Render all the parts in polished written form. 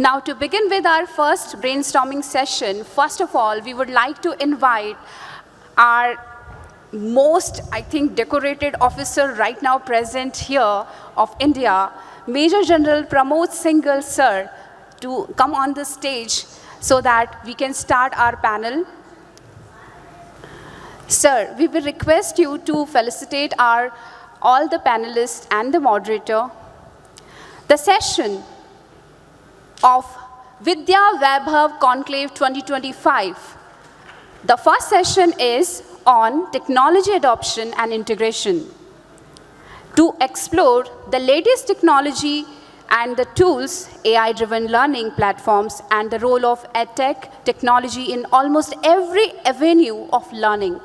Now, to begin with our first brainstorming session, first of all, we would like to invite our most, I think, decorated officer right now present here of India, Major General Pramod Singhal, sir, to come on the stage so that we can start our panel. Sir, we will request you to felicitate all the panelists and the moderator. The session of Vidya Vaibhav Conclave 2025. The first session is on technology adoption and integration. To explore the latest technology and the tools, AI-driven learning platforms, and the role of EdTech technology in almost every avenue of learning.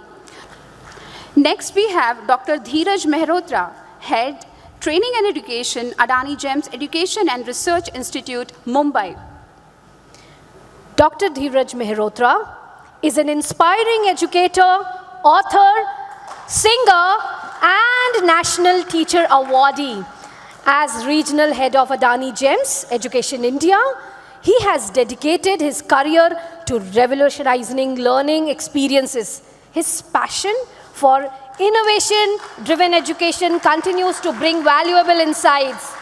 Next, we have Dr. Dheeraj Mehrotra, Head, Training and Education, Adani GEMS Education and Research Institute, Mumbai. Dr. Dheeraj Mehrotra is an inspiring educator, author, singer, and National Teacher Awardee. As Regional Head of Adani GEMS Education India, he has dedicated his career to revolutionizing learning experiences. His passion for innovation-driven education continues to bring valuable insights.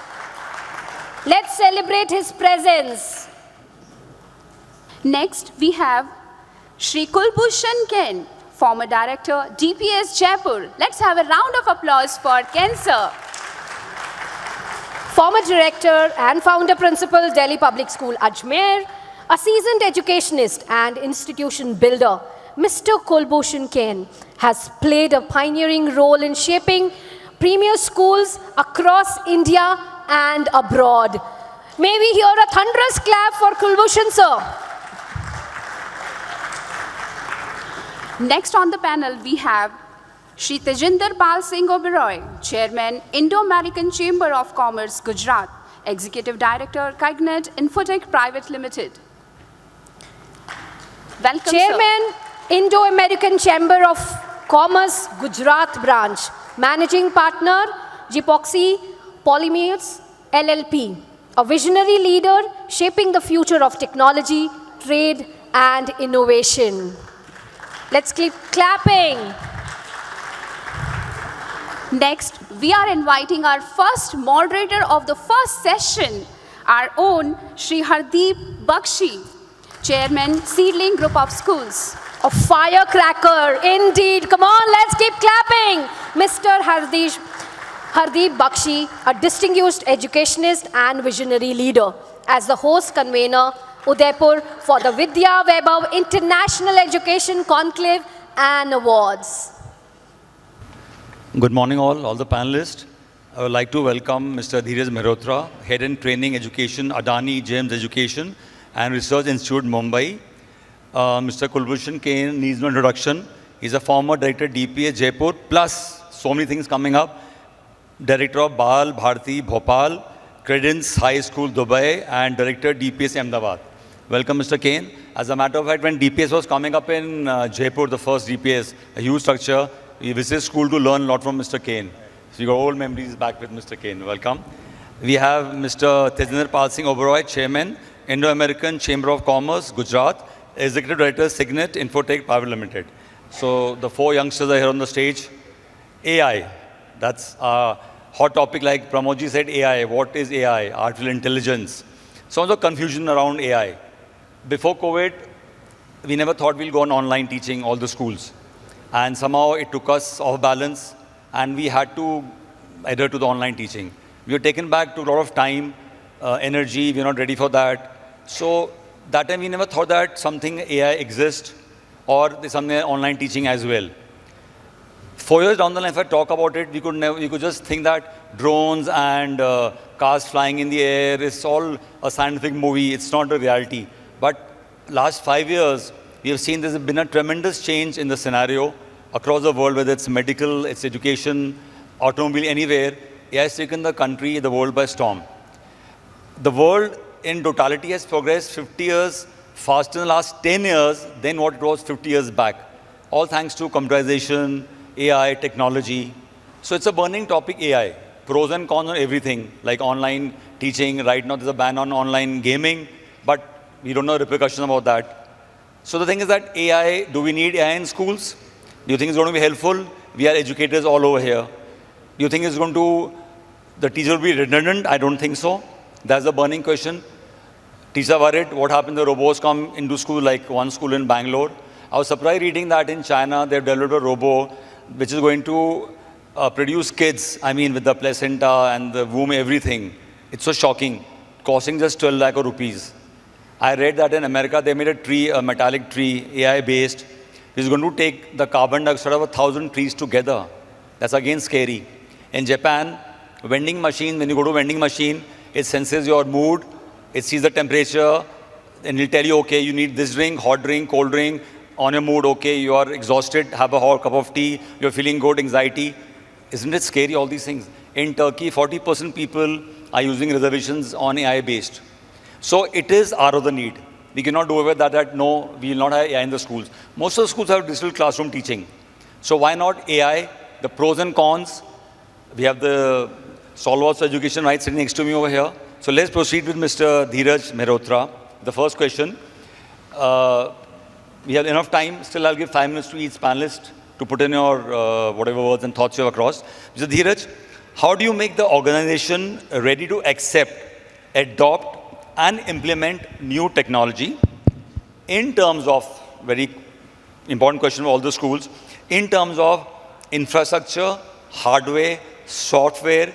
Let's celebrate his presence. Next, we have Shri Kulbhushan Kain, former Director, DPS Jaipur. Let's have a round of applause for Kain, sir. Former Director and Founder Principal, Delhi Public School, Ajmer, a seasoned educationist and institution builder, Mr. Kulbhushan Kain has played a pioneering role in shaping premier schools across India and abroad. May we hear a thunderous clap for Kulbhushan, sir. Next on the panel, we have Shri Tejinder Pal Singh Oberoi, Chairman, Indo-American Chamber of Commerce, Gujarat, Executive Director, Cygnet, Infotech Private Limited. Welcome, Chairman, sir. Indo-American Chamber of Commerce, Gujarat branch, Managing Partner, Gypsy Polymers LLP, a visionary leader shaping the future of technology, trade, and innovation. Let's keep clapping. Next, we are inviting our first moderator of the first session, our own Shri Hardeep Bakshi, Chairman, Seedling Group of Schools. A firecracker, indeed. Come on, let's keep clapping. Mr. Hardeep Bakshi, a distinguished educationist and visionary leader. As the host convener, Udaipur for the Vidya Vaibhav International Education Conclave and Awards. Good morning all the panelists. I would like to welcome Mr. Dheeraj Mehrotra, Head in Training Education, Adani GEMS Education and Research Institute, Mumbai. Mr. Kulbhushan Kain needs no introduction. He's a former Director DPS Jaipur, plus so many things coming up. Director of Bal Bharti Bhopal, Credence High School Dubai, and Director DPS Ahmedabad. Welcome, Mr. Kain. As a matter of fact, when DPS was coming up in Jaipur, the first DPS, a huge structure, we visited school to learn a lot from Mr. Kain. So you got old memories back with Mr. Kain. Welcome. We have Mr. Tejinder Pal Singh Oberoi, Chairman, Indo-American Chamber of Commerce, Gujarat, Executive Director, Cygnet, Infotech Private Limited. So the four youngsters are here on the stage. AI, that's a hot topic, like Pramodji said. AI, what is AI? Artificial intelligence. Some of the confusion around AI. Before COVID, we never thought we'll go on online teaching all the schools. And somehow it took us off balance and we had to adhere to the online teaching. We were taken back to a lot of time, energy, we're not ready for that. So that time we never thought that something AI exists or there's something online teaching as well. 4 years down the line, if I talk about it, we could just think that drones and cars flying in the air is all a scientific movie. It's not a reality. But last 5 years, we have seen there's been a tremendous change in the scenario across the world, whether it's medical, it's education, automobile, anywhere. AI has taken the country, the world by storm. The world in totality has progressed 50 years faster in the last 10 years than what it was 50 years back. All thanks to computerization, AI, technology. So it's a burning topic, AI. Pros and cons on everything, like online teaching. Right now there's a ban on online gaming. but we don't know repercussions about that. So the thing is that AI, do we need AI in schools? Do you think it's going to be helpful? We are educators all over here. Do you think it's going to, the teacher will be redundant? I don't think so. That's the burning question. Teachers are worried what happens when the robots come into school, like one school in Bangalore. I was surprised reading that in China, they've developed a robot which is going to produce kids, with the placenta and the womb, everything. It's so shocking, costing just 12 lakh rupees. I read that in America, they made a tree, a metallic tree, AI-based, which is going to take the carbon dioxide of 1,000 trees together. That's again scary. In Japan, vending machine, when you go to a vending machine, it senses your mood, it sees the temperature, and it'll tell you, okay, you need this drink, hot drink, cold drink, on your mood, okay, you are exhausted, have a hot cup of tea, you're feeling good, anxiety. Isn't it scary, all these things? In Turkey, 40% people are using reservations on AI-based. So it is out of the need. We cannot do away with that, no, we will not have AI in the schools. Most of the schools have digital classroom teaching. So why not AI, the pros and cons? We have the stalwarts of education right sitting next to me over here. So let's proceed with Mr. Dheeraj Mehrotra. The first question. We have enough time. Still, I'll give 5 minutes to each panelist to put in your whatever words and thoughts you have across. Mr. Dheeraj, how do you make the organization ready to accept, adopt, and implement new technology in terms of, very important question for all the schools, in terms of infrastructure, hardware, software,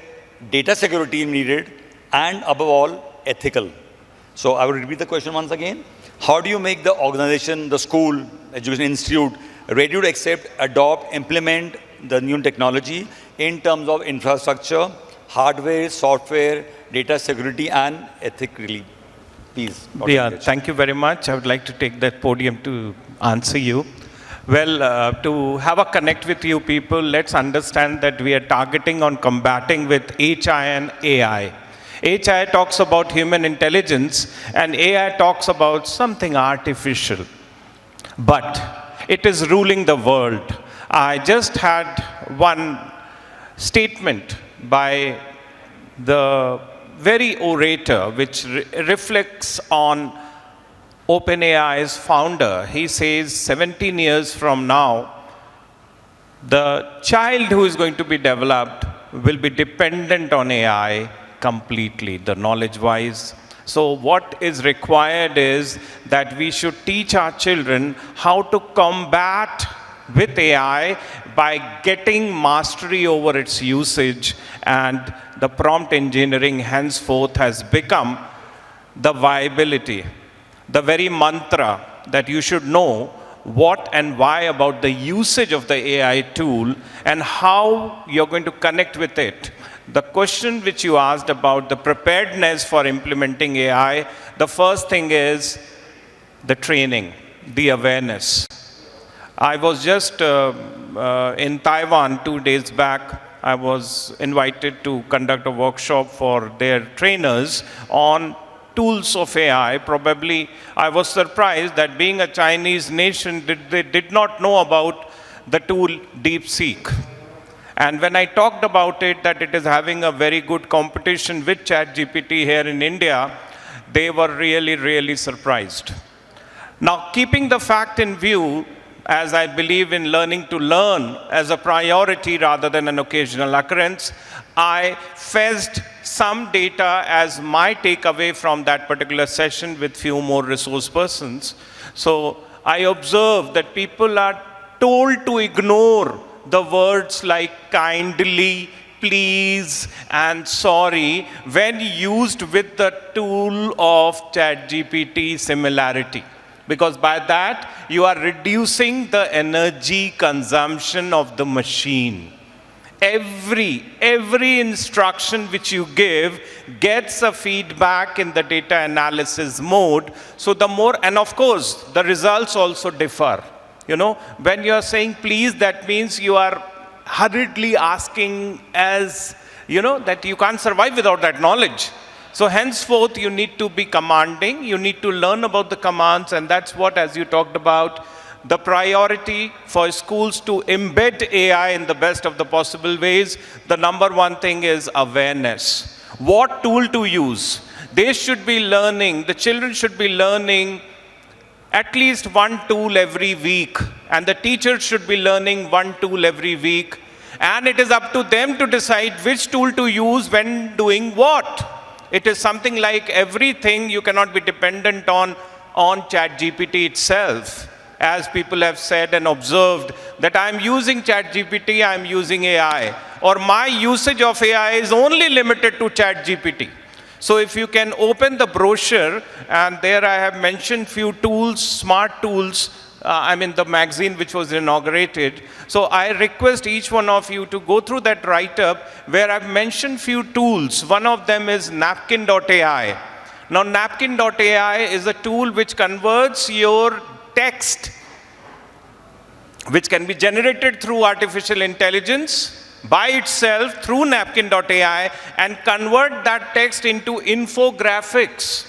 data security needed, and above all, ethical. So I will repeat the question once again. How do you make the organization, the school, education institute, ready to accept, adopt, implement the new technology in terms of infrastructure, hardware, software, data security, and ethically? Please. Yeah, thank you very much. I would like to take that podium to answer you. Well, to have a connect with you people, let's understand that we are targeting on combating with HI and AI. HI talks about human intelligence and AI talks about something artificial. But it is ruling the world. I just had one statement by the very orator which reflects on OpenAI's founder. He says 17 years from now, the child who is going to be developed will be dependent on AI completely, the knowledge-wise. So what is required is that we should teach our children how to combat with AI by getting mastery over its usage, and the prompt engineering henceforth has become the viability, the very mantra that you should know what and why about the usage of the AI tool and how you're going to connect with it. The question which you asked about the preparedness for implementing AI, the first thing is the training, the awareness. I was just in Taiwan 2 days back. I was invited to conduct a workshop for their trainers on tools of AI. Probably I was surprised that being a Chinese nation, they did not know about the tool DeepSeek. And when I talked about it, that it is having a very good competition with ChatGPT here in India, they were really, really surprised. Now, keeping the fact in view, as I believe in learning to learn as a priority rather than an occasional occurrence, I fetched some data as my takeaway from that particular session with few more resource persons. So I observed that people are told to ignore the words like kindly, please, and sorry when used with the tool of ChatGPT similarity. Because by that, you are reducing the energy consumption of the machine. Every instruction which you give gets a feedback in the data analysis mode. So the more, and of course, the results also differ. You know, when you are saying please, that means you are hurriedly asking as, you know, that you can't survive without that knowledge. So henceforth, you need to be commanding, you need to learn about the commands, and that's what, as you talked about, the priority for schools to embed AI in the best of the possible ways. The number one thing is awareness. What tool to use? they should be learning, the children should be learning at least one tool every week, and the teachers should be learning one tool every week. And it is up to them to decide which tool to use when doing what. It is something like everything you cannot be dependent on ChatGPT itself. As people have said and observed that I'm using ChatGPT, I'm using AI, or my usage of AI is only limited to ChatGPT. So if you can open the brochure, and there I have mentioned few tools, smart tools, the magazine which was inaugurated. So I request each one of you to go through that write-up where I've mentioned few tools. One of them is napkin.ai. Now napkin.ai is a tool which converts your text, which can be generated through artificial intelligence by itself through napkin.ai, and convert that text into infographics.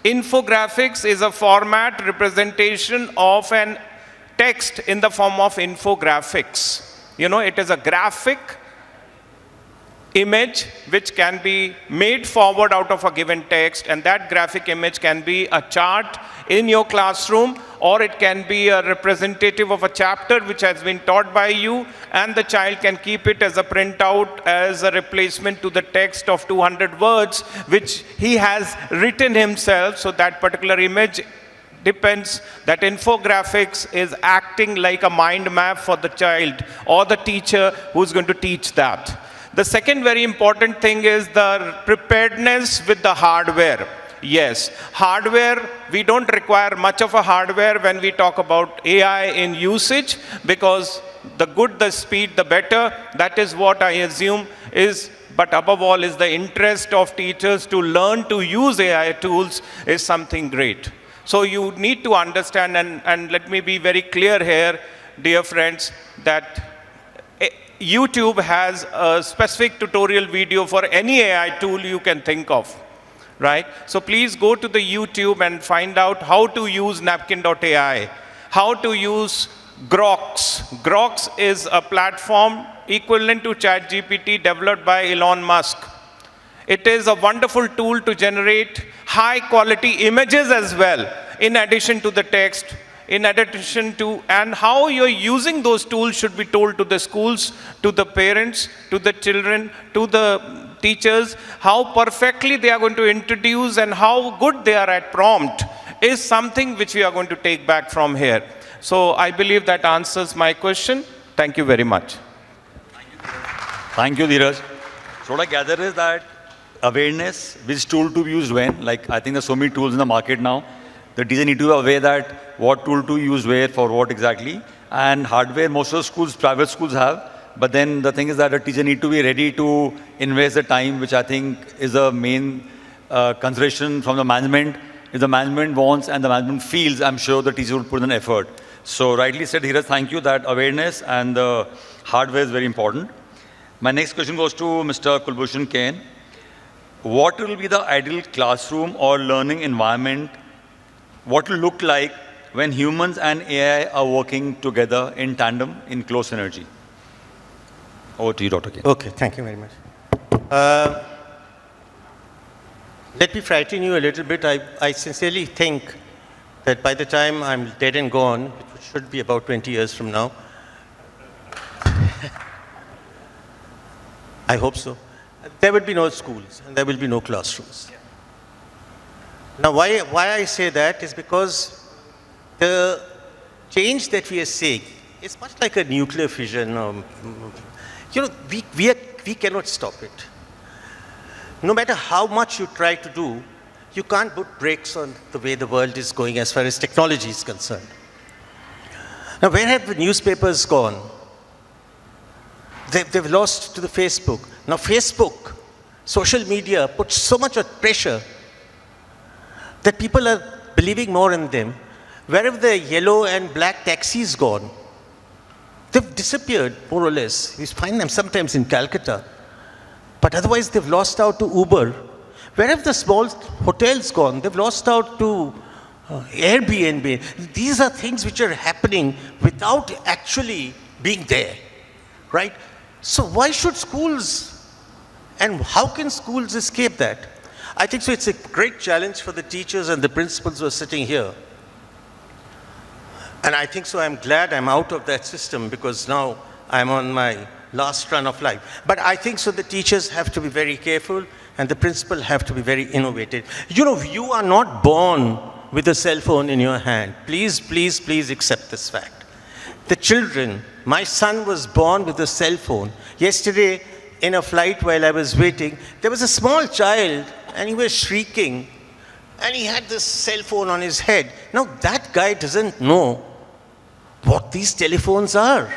Infographics is a format representation of an text in the form of infographics. It is a graphic image which can be made forward out of a given text, and that graphic image can be a chart in your classroom, or it can be a representative of a chapter which has been taught by you, and the child can keep it as a printout, as a replacement to the text of 200 words which he has written himself. So that particular image depends, that infographics is acting like a mind map for the child or the teacher who's going to teach that. The second very important thing is the preparedness with the hardware. Yes, hardware, we don't require much of a hardware when we talk about AI in usage, because the good, the speed, the better. That is what I assume is, but above all is the interest of teachers to learn to use AI tools is something great. So you need to understand, and let me be very clear here, dear friends, that YouTube has a specific tutorial video for any AI tool you can think of, right? So please go to the YouTube and find out how to use napkin.ai, how to use Grox. Grox is a platform equivalent to ChatGPT developed by Elon Musk. It is a wonderful tool to generate high quality images as well, in addition to the text, and how you're using those tools should be told to the schools, to the parents, to the children, to the teachers. How perfectly they are going to introduce and how good they are at prompt is something which we are going to take back from here. So I believe that answers my question. Thank you very much. Thank you, Dheeraj. So what I gather is that awareness, which tool to be used when, like I think there's so many tools in the market now. The teacher need to be aware that what tool to use where, for what exactly. And hardware, most of the schools, private schools have. But then the thing is that the teacher need to be ready to invest the time, which I think is a main consideration from the management. If the management wants and the management feels, I'm sure the teacher will put in effort. So rightly said, Dheeraj, thank you, that awareness and the hardware is very important. My next question goes to Mr. Kulbhushan Kain. What will be the ideal classroom or learning environment? What will look like when humans and AI are working together in tandem, in close synergy? Over to you, Dr. Kain. Okay, thank you very much. Let me frighten you a little bit. I sincerely think that by the time I'm dead and gone, which should be about 20 years from now, I hope so, there will be no schools and there will be no classrooms. Now, why I say that is because the change that we are seeing is much like a nuclear fission. We cannot stop it. No matter how much you try to do, you can't put brakes on the way the world is going as far as technology is concerned. Now, where have the newspapers gone? They've lost to the Facebook. Now, Facebook, social media, puts so much of pressure that people are believing more in them. Wherever the yellow and black taxis gone, they've disappeared, more or less. We find them sometimes in Calcutta. But otherwise, they've lost out to Uber. Wherever the small hotels gone, they've lost out to Airbnb. These are things which are happening without actually being there, right? So why should schools, and how can schools escape that? I think so it's a great challenge for the teachers and the principals who are sitting here. And I think so I'm glad I'm out of that system because now I'm on my last run of life. But I think so the teachers have to be very careful and the principal have to be very innovative. You know, you are not born with a cell phone in your hand. Please, please, please accept this fact. The children, my son was born with a cell phone. Yesterday, in a flight while I was waiting, there was a small child and he was shrieking and he had this cell phone on his head. Now that guy doesn't know what these telephones are.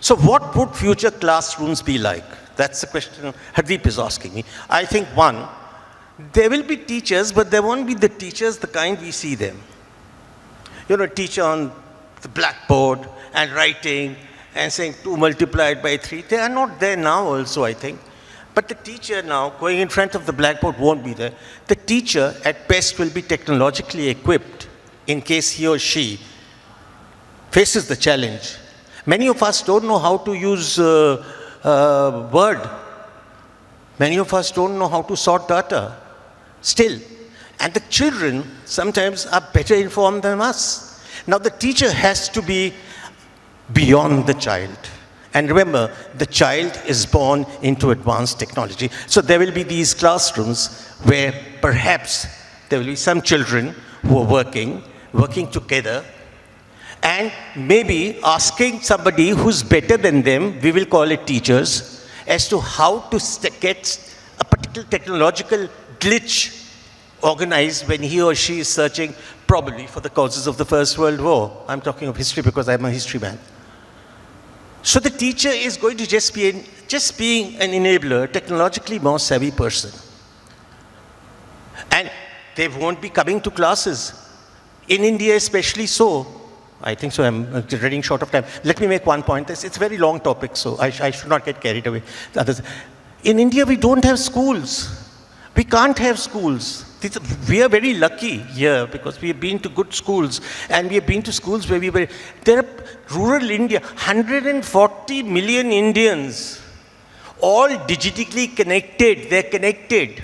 So what would future classrooms be like? That's the question Hardeep is asking me. I think one, there will be teachers, but there won't be the teachers the kind we see them. You know, a teacher on the blackboard and writing and saying 2 multiplied by 3. They are not there now also, I think. But the teacher now going in front of the blackboard won't be there. The teacher at best will be technologically equipped in case he or she faces the challenge. Many of us don't know how to use Word. Many of us don't know how to sort data still. And the children sometimes are better informed than us. Now the teacher has to be beyond the child. And remember, the child is born into advanced technology. So there will be these classrooms where perhaps there will be some children who are working together, and maybe asking somebody who's better than them, we will call it teachers, as to how to get a particular technological glitch organized when he or she is searching probably for the causes of the First World War. I'm talking of history because I'm a history man. So the teacher is going to just being an enabler, technologically more savvy person. And they won't be coming to classes. In India especially so. I think so, I'm running short of time. Let me make one point. It's a very long topic, so I should not get carried away. In India, we don't have schools. We can't have schools. We are very lucky here because we have been to good schools and we have been to schools where there are rural India, 140 million Indians, all digitally connected. They're connected.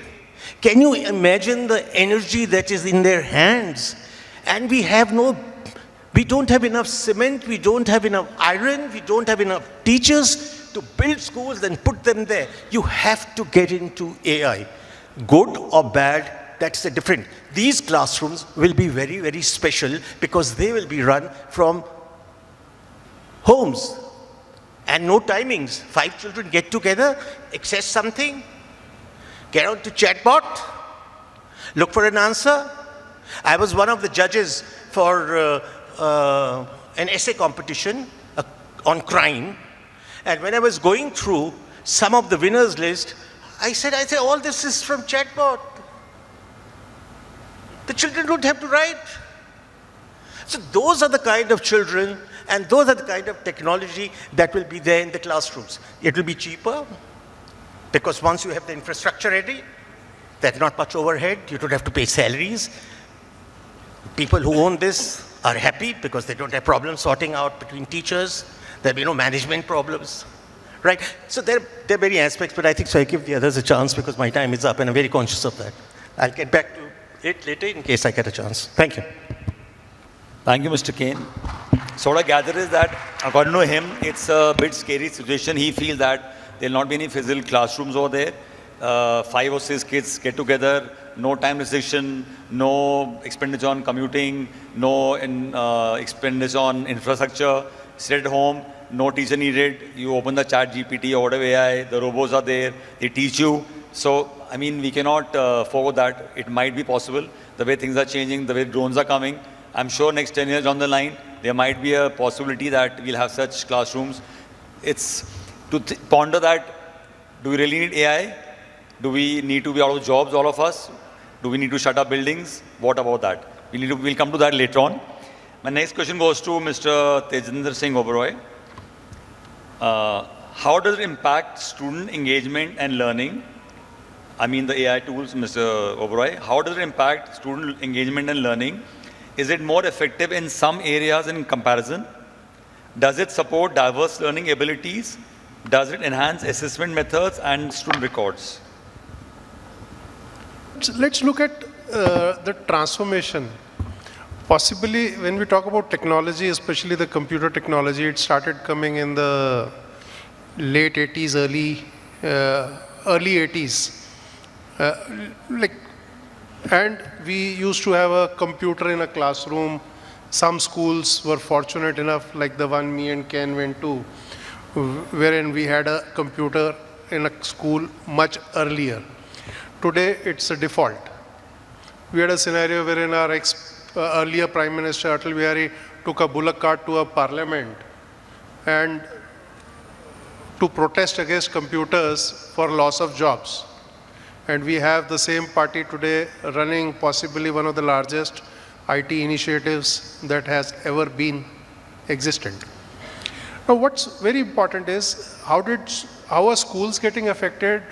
Can you imagine the energy that is in their hands? And we don't have enough cement, we don't have enough iron, we don't have enough teachers to build schools and put them there. You have to get into AI. Good or bad, that's the different. These classrooms will be very, very special because they will be run from homes and no timings. 5 children get together, access something, get on to chatbot, look for an answer. I was one of the judges for an essay competition on crime, and when I was going through some of the winners list, I said, all this is from chatbot. The children don't have to write. So those are the kind of children and those are the kind of technology that will be there in the classrooms. It will be cheaper because once you have the infrastructure ready, there's not much overhead, you don't have to pay salaries. People who own this are happy because they don't have problems sorting out between teachers. There'll be no management problems, right? So there are many aspects, but I think so I give the others a chance because my time is up and I'm very conscious of that. I'll get back to it later in case I get a chance. Thank you. Thank you, Mr. Kain. So what I gather is that, according to him, it's a bit scary situation. He feels that there'll not be any physical classrooms over there. 5 or 6 kids get together, no time restriction, no expenditure on commuting, no expenditure on infrastructure, sit at home, no teacher needed. You open the chat GPT or whatever AI, the robots are there, they teach you. So, I mean, we cannot forego that. It might be possible. The way things are changing, the way drones are coming, I'm sure next 10 years down the line, there might be a possibility that we'll have such classrooms. It's to ponder that, do we really need AI? Do we need to be out of jobs, all of us? Do we need to shut up buildings? What about that? We'll come to that later on. My next question goes to Mr. Tejinder Singh Oberoi. How does it impact student engagement and learning? I mean the AI tools, Mr. Oberoi. How does it impact student engagement and learning? Is it more effective in some areas in comparison? Does it support diverse learning abilities? Does it enhance assessment methods and student records? let's look at the transformation. Possibly, when we talk about technology, especially the computer technology, it started coming in the late 80s, early 80s. And we used to have a computer in a classroom. Some schools were fortunate enough, like the one me and Kain went to, wherein we had a computer in a school much earlier. Today, it's a default. We had a scenario wherein our earlier Prime Minister Atal Bihari took a bullock cart to a parliament and to protest against computers for loss of jobs. And we have the same party today running possibly one of the largest IT initiatives that has ever been existent. Now, what's very important is how are schools getting affected?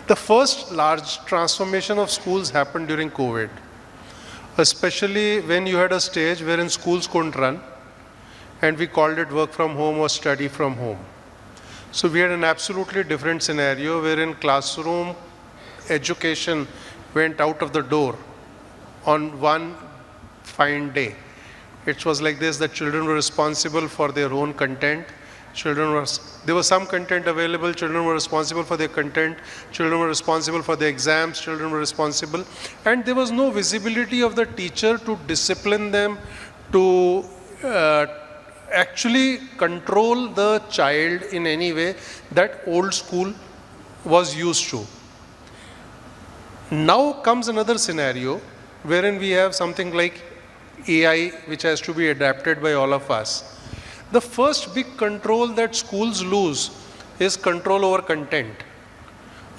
The first large transformation of schools happened during COVID, especially when you had a stage wherein schools couldn't run, and we called it work from home or study from home. So we had an absolutely different scenario wherein classroom education went out of the door on one fine day. It was like this, that children were responsible for their own content. There was some content available, children were responsible for their content, children were responsible for the exams, children were responsible, and there was no visibility of the teacher to discipline them, to actually control the child in any way that old school was used to. Now comes another scenario wherein we have something like AI, which has to be adapted by all of us. The first big control that schools lose is control over content.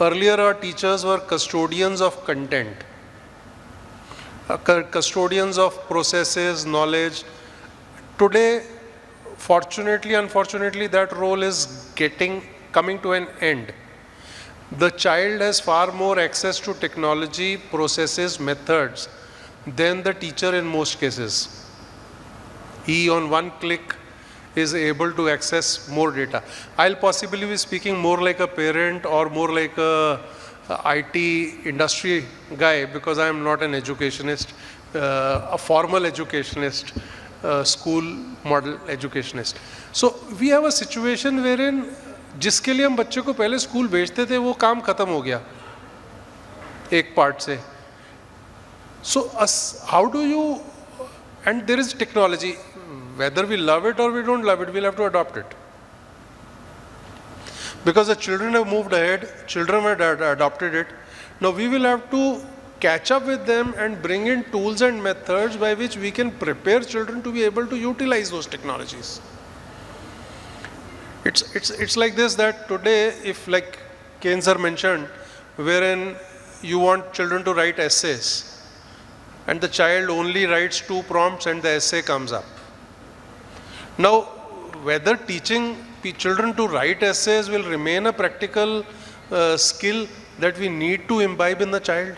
Earlier, our teachers were custodians of content, custodians of processes, knowledge. Today, fortunately, unfortunately, that role is coming to an end. The child has far more access to technology, processes, methods than the teacher in most cases. He, on one click, is able to access more data. I'll possibly be speaking more like a parent or more like a IT industry guy, because I am not an educationist, a formal educationist, school model educationist. So we have a situation wherein जिसके लिए हम बच्चे को पहले school भेजते थे वो काम खत्म हो गया एक पार्ट से. So how do you, and there is technology, whether we love it or we don't love it, we'll have to adopt it. Because the children have moved ahead, children have adopted it. Now we will have to catch up with them and bring in tools and methods by which we can prepare children to be able to utilize those technologies. It's like this, that today, if like Kain sir mentioned, wherein you want children to write essays, and the child only writes 2 prompts and the essay comes up. Now, whether teaching children to write essays will remain a practical skill that we need to imbibe in the child,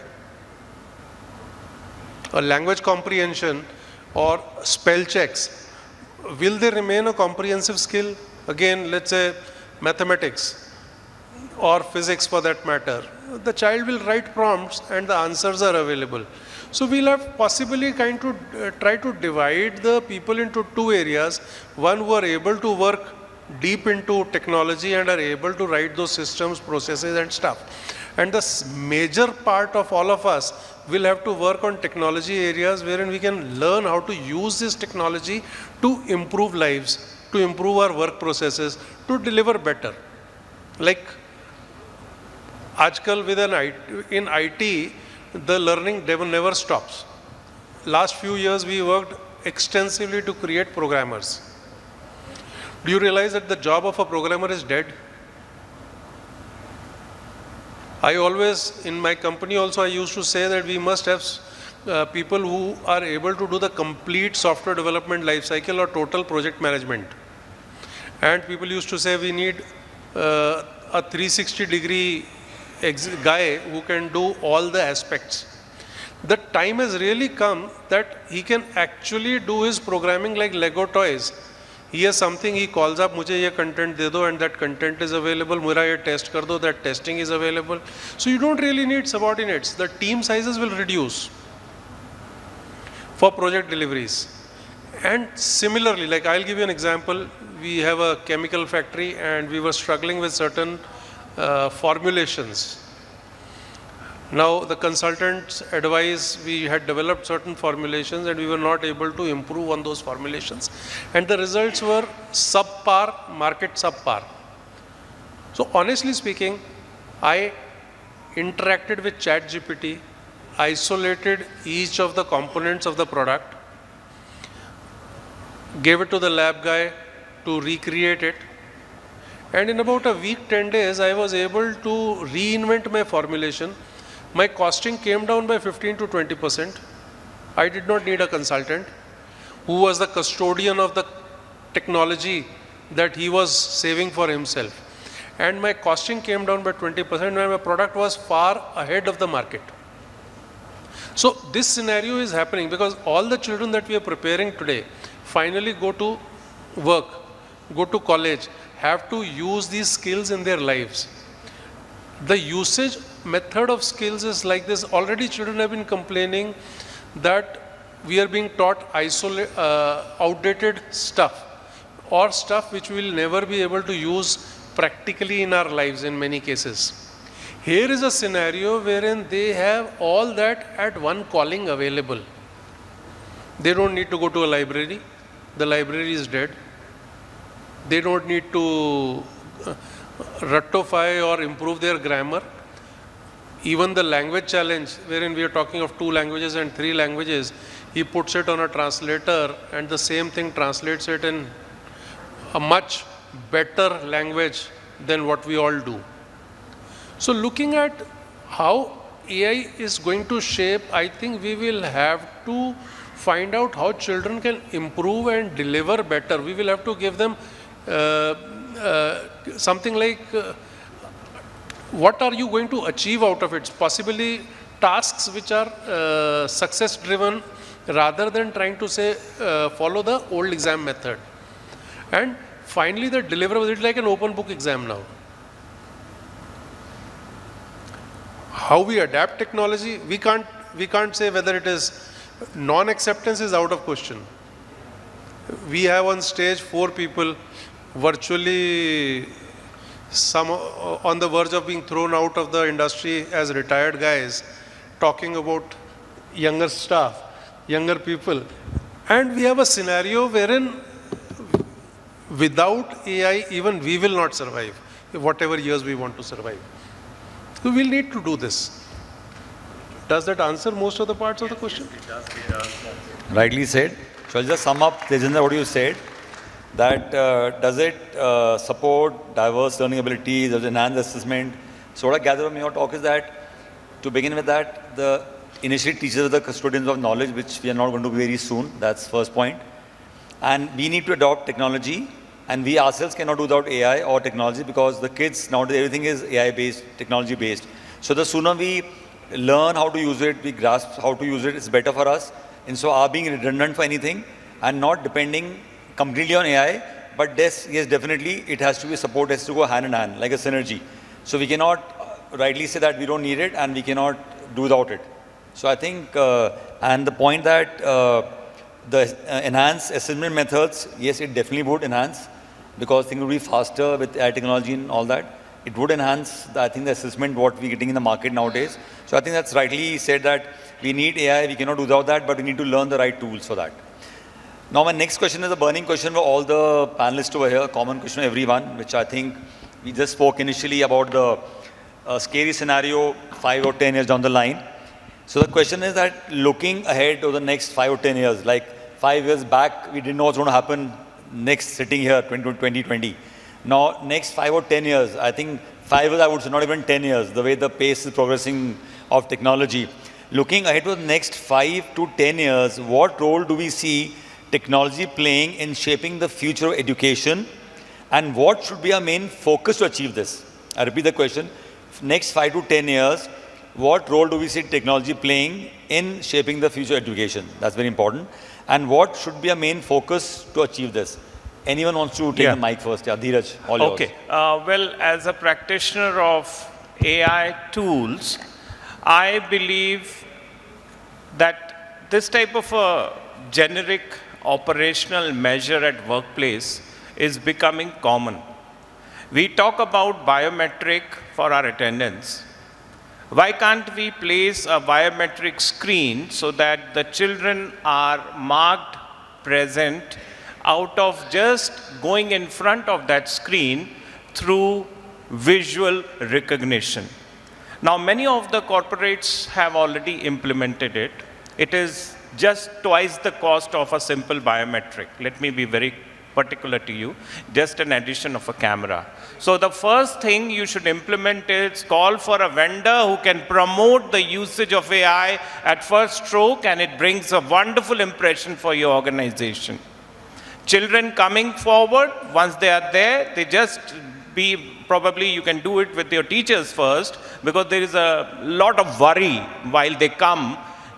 or language comprehension or spell checks, will they remain a comprehensive skill? Again, let's say mathematics or physics for that matter. The child will write prompts and the answers are available. So we'll have possibly try to divide the people into 2 areas. One who are able to work deep into technology and are able to write those systems, processes and stuff. And the major part of all of us will have to work on technology areas wherein we can learn how to use this technology to improve lives, to improve our work processes, to deliver better. Like, Ajkal in IT, the learning never stops. Last few years, we worked extensively to create programmers. Do you realize that the job of a programmer is dead? I always, in my company also, I used to say that we must have people who are able to do the complete software development life cycle or total project management. And people used to say we need a 360-degree guy who can do all the aspects. The time has really come that he can actually do his programming like Lego toys. He has something, he calls up, मुझे ये content दे दो, and that content is available, मेरा ये test कर दो, that testing is available. So you don't really need subordinates. The team sizes will reduce for project deliveries. And similarly, like I'll give you an example, we have a chemical factory and we were struggling with certain formulations. Now the consultants advise we had developed certain formulations and we were not able to improve on those formulations. And the results were subpar, market subpar. So honestly speaking, I interacted with ChatGPT, isolated each of the components of the product, gave it to the lab guy to recreate it. And in about a week, 10 days, I was able to reinvent my formulation. My costing came down by 15 to 20%. I did not need a consultant who was the custodian of the technology that he was saving for himself. And my costing came down by 20% and my product was far ahead of the market. So this scenario is happening because all the children that we are preparing today finally go to work, go to college, have to use these skills in their lives. The usage method of skills is like this. Already children have been complaining that we are being taught outdated stuff or stuff which we will never be able to use practically in our lives in many cases. Here is a scenario wherein they have all that at one calling available. They don't need to go to a library. The library is dead. They don't need to rectify or improve their grammar. Even the language challenge, wherein we are talking of 2 languages and 3 languages, he puts it on a translator and the same thing translates it in a much better language than what we all do. So looking at how AI is going to shape, I think we will have to find out how children can improve and deliver better. We will have to give them something like what are you going to achieve out of it? Possibly tasks which are success driven rather than trying to say follow the old exam method. And finally the deliverable is like an open book exam now. How we adapt technology, we can't say whether it is non-acceptance is out of question. We have on stage 4 people virtually some on the verge of being thrown out of the industry as retired guys, talking about younger staff, younger people. And we have a scenario wherein without AI, even we will not survive, whatever years we want to survive. So we'll need to do this. Does that answer most of the parts of the question? It does. Rightly said. So I'll just sum up, Tejinder, what you said. That does it support diverse learning abilities, does it enhance assessment? So what I gather from your talk is that, to begin with that, the initially teachers are the custodians of knowledge, which we are not going to be very soon. That's first point. And we need to adopt technology, and we ourselves cannot do without AI or technology because the kids, nowadays everything is AI-based, technology-based. So the sooner we learn how to use it, we grasp how to use it, it's better for us. And so are being redundant for anything and not depending completely on AI, but yes, definitely it has to be support, has to go hand in hand, like a synergy. So we cannot rightly say that we don't need it and we cannot do without it. So I think, and the point that the enhanced assessment methods, yes, it definitely would enhance because things will be faster with AI technology and all that. It would enhance, I think, the assessment, what we're getting in the market nowadays. So I think that's rightly said that we need AI, we cannot do without that, but we need to learn the right tools for that. Now my next question is a burning question for all the panelists over here, common question for everyone, which I think we just spoke initially about the scary scenario 5 or 10 years down the line. So the question is that looking ahead to the next 5 or 10 years, like 5 years back, we didn't know what's going to happen next sitting here, 2020. Now, next 5 or 10 years, I think 5 years, I would say not even 10 years, the way the pace is progressing of technology. Looking ahead to the next 5 to 10 years, what role do we see technology playing in shaping the future of education, and what should be our main focus to achieve this? I repeat the question. Next 5 to 10 years, what role do we see technology playing in shaping the future education? That's very important. And what should be our main focus to achieve this? Anyone wants to take Yeah. the mic first? Yeah, Dheeraj, all yours. Okay. Well, as a practitioner of AI tools, I believe that this type of a generic operational measure at workplace is becoming common. We talk about biometric for our attendance. Why can't we place a biometric screen so that the children are marked present out of just going in front of that screen through visual recognition? Now, many of the corporates have already implemented it. It is just twice the cost of a simple biometric. Let me be very particular to you, just an addition of a camera. So the first thing you should implement is call for a vendor who can promote the usage of AI at first stroke, and it brings a wonderful impression for your organization. Children coming forward, once they are there, they just probably you can do it with your teachers first, because there is a lot of worry while they come.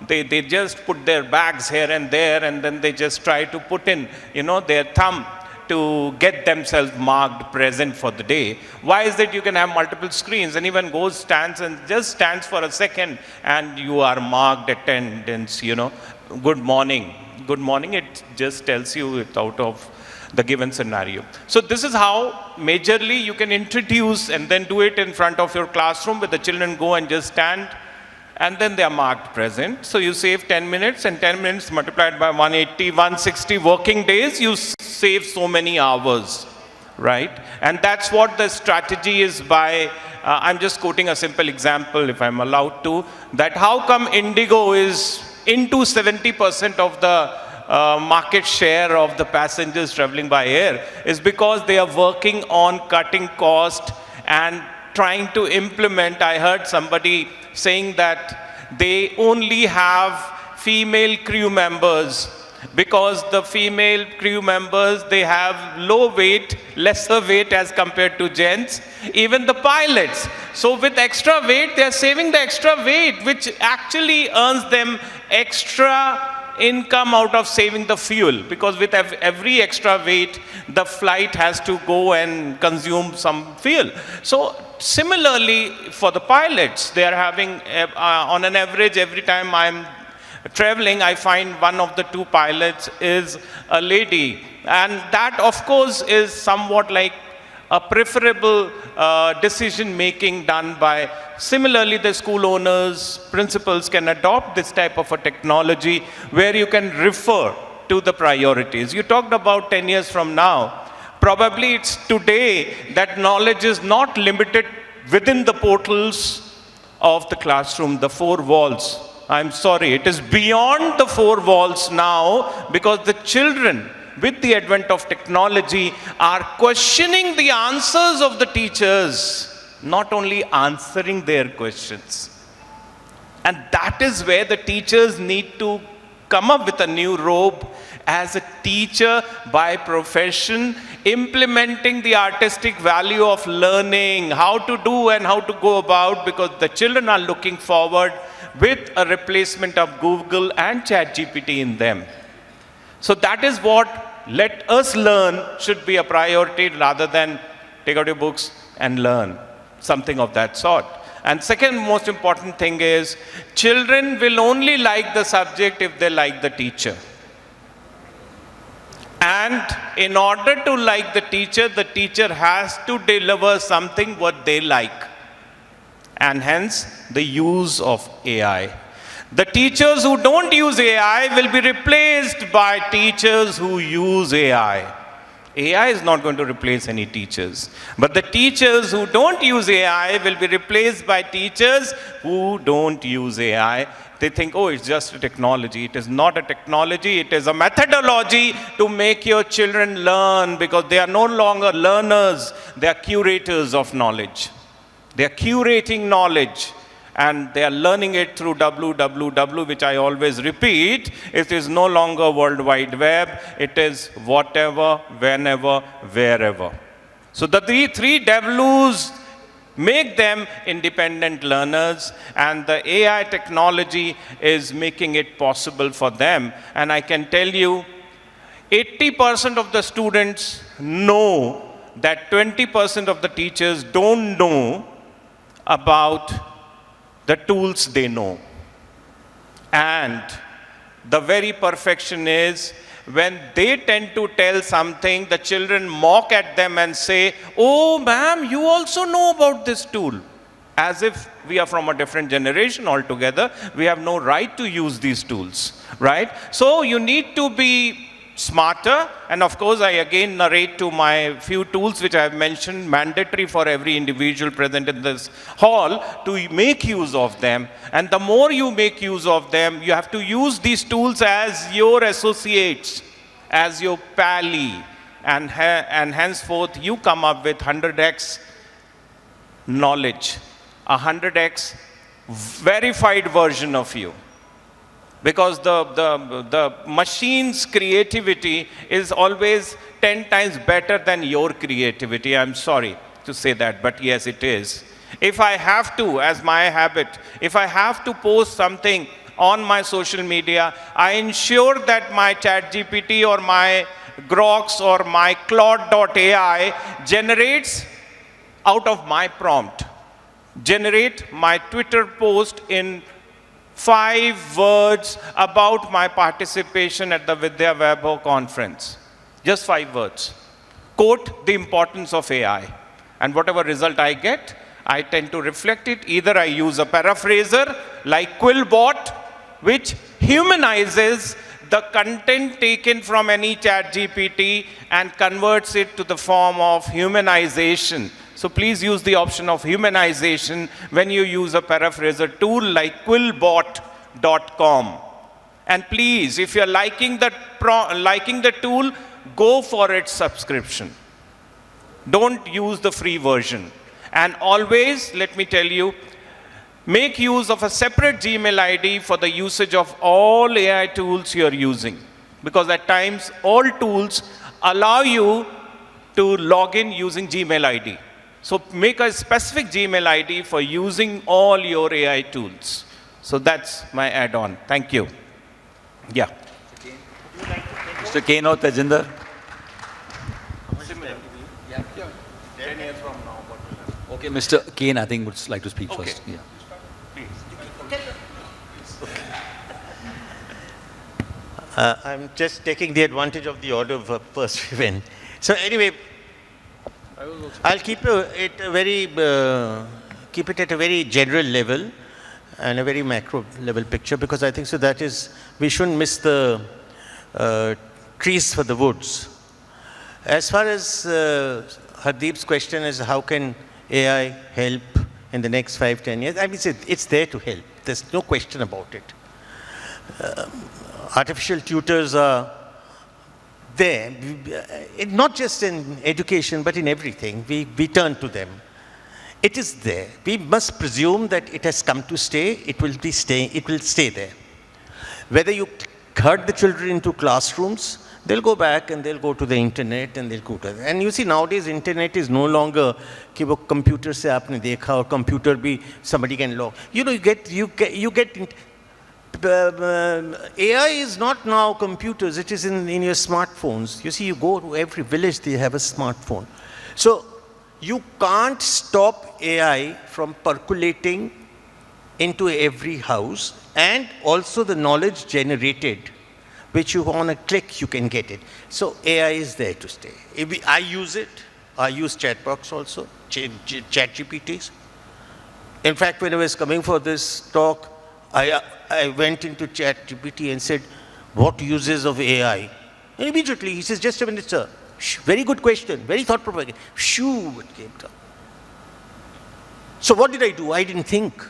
They just put their bags here and there, and then they just try to put in, their thumb to get themselves marked present for the day. Why is it you can have multiple screens? Anyone goes, stands for a second, and you are marked attendance, good morning. Good morning, it just tells you it out of the given scenario. So this is how majorly you can introduce and then do it in front of your classroom where the children go and just stand, and then they are marked present. So you save 10 minutes, and 10 minutes multiplied by 180, 160 working days, you save so many hours, right? And that's what the strategy is by, I'm just quoting a simple example if I'm allowed to, that how come Indigo is into 70% of the market share of the passengers traveling by air is because they are working on cutting cost and trying to implement. I heard somebody saying that they only have female crew members because the female crew members, they have low weight, lesser weight as compared to gents, even the pilots. So with extra weight, they are saving the extra weight, which actually earns them extra income out of saving the fuel, because with every extra weight, the flight has to go and consume some fuel. So similarly, for the pilots, they are having, on an average, every time I'm traveling, I find one of the two pilots is a lady. And that, of course, is somewhat like a preferable decision making done by. Similarly, the school owners, principals can adopt this type of a technology where you can refer to the priorities. You talked about 10 years from now. Probably it's today that knowledge is not limited within the portals of the classroom, the four walls. I'm sorry, it is beyond the four walls now, because the children, with the advent of technology, are questioning the answers of the teachers, not only answering their questions. And that is where the teachers need to come up with a new robe as a teacher by profession, implementing the artistic value of learning, how to do and how to go about, because the children are looking forward with a replacement of Google and ChatGPT in them. So that is what let us learn should be a priority, rather than take out your books and learn, something of that sort. And second most important thing is, children will only like the subject if they like the teacher. And in order to like the teacher has to deliver something what they like. And hence, the use of AI. The teachers who don't use AI will be replaced by teachers who use AI. AI is not going to replace any teachers. But the teachers who don't use AI will be replaced by teachers who don't use AI. They think, oh, it's just a technology. It is not a technology. It is a methodology to make your children learn, because they are no longer learners. They are curators of knowledge. They are curating knowledge. And they are learning it through www, which I always repeat. It is no longer World Wide Web. It is whatever, whenever, wherever. So the three W's make them independent learners, and the AI technology is making it possible for them. And I can tell you, 80% of the students know that 20% of the teachers don't know about the tools they know. And the very perfection is when they tend to tell something, the children mock at them and say, "Oh, ma'am, you also know about this tool." As if we are from a different generation altogether. We have no right to use these tools, right? So you need to be smarter. And of course, I again narrate to my few tools which I have mentioned, mandatory for every individual present in this hall to make use of them. And the more you make use of them, you have to use these tools as your associates, as your pally. And henceforth, you come up with 100x knowledge, 100x verified version of you. Because the machine's creativity is always 10 times better than your creativity. I'm sorry to say that, but yes, it is. If I have to, as my habit, if I have to post something on my social media, I ensure that my ChatGPT or my Grox or my Claude.ai generates out of my prompt. Generate my Twitter post in 5 words about my participation at the Vidya Vaibhav conference. Just 5 words. Quote the importance of AI. And whatever result I get, I tend to reflect it. Either I use a paraphraser like Quillbot, which humanizes the content taken from any ChatGPT and converts it to the form of humanization. So please use the option of humanization when you use a paraphraser tool like quillbot.com. And please, if you're liking the tool, go for its subscription. Don't use the free version. And always, let me tell you, make use of a separate Gmail ID for the usage of all AI tools you're using. Because at times, all tools allow you to log in using Gmail ID. So make a specific Gmail ID for using all your AI tools. So that's my add-on. Thank you. Yeah. Mr. Kain or Tejinder? Yeah. 10 years from now. Okay, Mr. Kain, I think would like to speak first. Yeah. I'm just taking the advantage of the order of first event. So anyway, I'll keep it at a very general level and a very macro level picture, because I think so that is, we shouldn't miss the trees for the woods. As far as Hardeep's question is how can AI help in the next 5-10 years, I mean, it's there to help. There's no question about it. Artificial tutors are there, not just in education, but in everything. We turn to them. It is there. We must presume that it has come to stay. It will stay there. Whether you herd the children into classrooms, they'll go back and they'll go to the internet and they'll go to. And you see, nowadays internet is no longer कि वो computer से आपने देखा और computer भी somebody can log. You know, you get. AI is not now computers, it is in your smartphones. You see, you go to every village, they have a smartphone. So you can't stop AI from percolating into every house, and also the knowledge generated, which you on a click, you can get it. So AI is there to stay. I use it. I use chatbox also, ChatGPTs. In fact, when I was coming for this talk, I went into ChatGPT and said, what uses of AI? And immediately he says, just a minute, sir. Very good question, very thought-provoking. Shoo, it came down. So what did I do? I didn't think.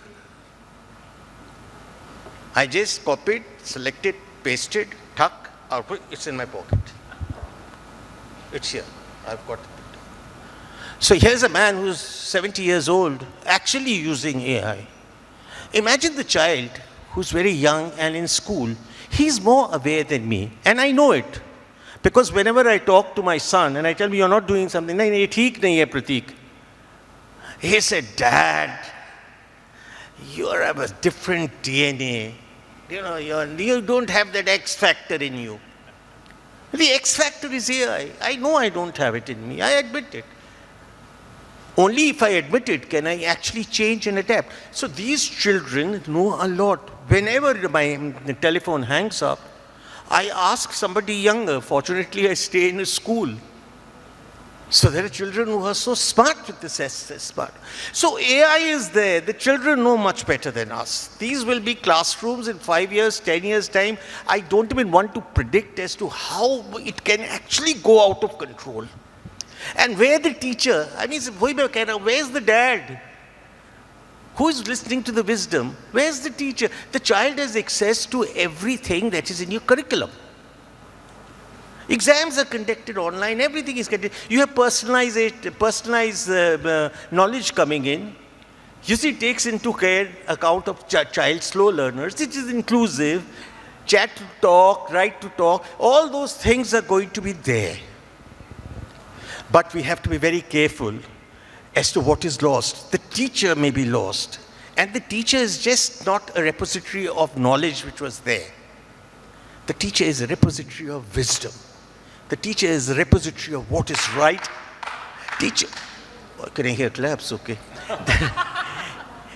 I just copied, selected, pasted, tuck, output, it's in my pocket. It's here, I've got it. So here's a man who's 70 years old, actually using AI. Imagine the child who's very young and in school. He's more aware than me, and I know it. Because whenever I talk to my son and I tell him, you're not doing something, nahi, ye theek nahi hai, Prateek. He said, Dad, you have a different DNA. You know, you don't have that X factor in you. The X factor is AI. I know I don't have it in me. I admit it. Only if I admit it can I actually change and adapt. So these children know a lot. Whenever my telephone hangs up, I ask somebody younger. Fortunately, I stay in a school. So there are children who are so smart with this smart. So AI is there. The children know much better than us. These will be classrooms in 5 years, 10 years' time. I don't even want to predict as to how it can actually go out of control. And where the teacher, where's the dad? Who is listening to the wisdom? Where's the teacher? The child has access to everything that is in your curriculum. Exams are conducted online, everything is conducted. You have personalized knowledge coming in. You see, it takes into account of child slow learners. It is inclusive, chat to talk, write to talk. All those things are going to be there. But we have to be very careful as to what is lost. The teacher may be lost. And the teacher is just not a repository of knowledge which was there. The teacher is a repository of wisdom. The teacher is a repository of what is right. Teacher, can I hear claps? Okay.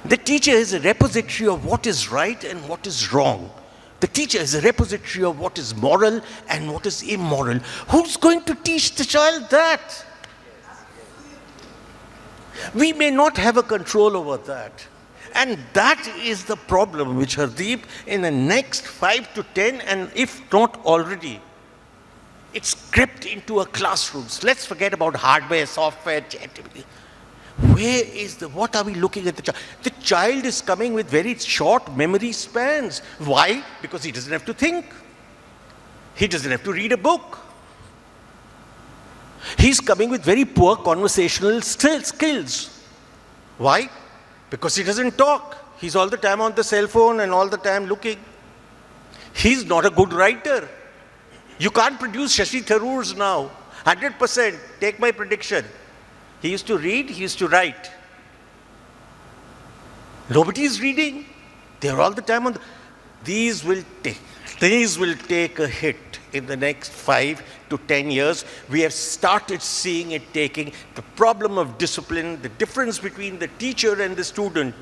The teacher is a repository of what is right and what is wrong. The teacher is a repository of what is moral and what is immoral. Who's going to teach the child that? We may not have a control over that. And that is the problem which Hardeep in the next 5 to 10, and if not already, it's crept into our classrooms. Let's forget about hardware, software, what are we looking at the child? The child is coming with very short memory spans. Why? Because he doesn't have to think. He doesn't have to read a book. He's coming with very poor conversational skills. Why? Because he doesn't talk. He's all the time on the cell phone and all the time looking. He's not a good writer. You can't produce Shashi Tharoors now. 100%. Take my prediction. He used to read, he used to write. Nobody is reading. They're all the time on the... These will take a hit in the next 5 to 10 years. We have started seeing it taking. The problem of discipline, the difference between the teacher and the student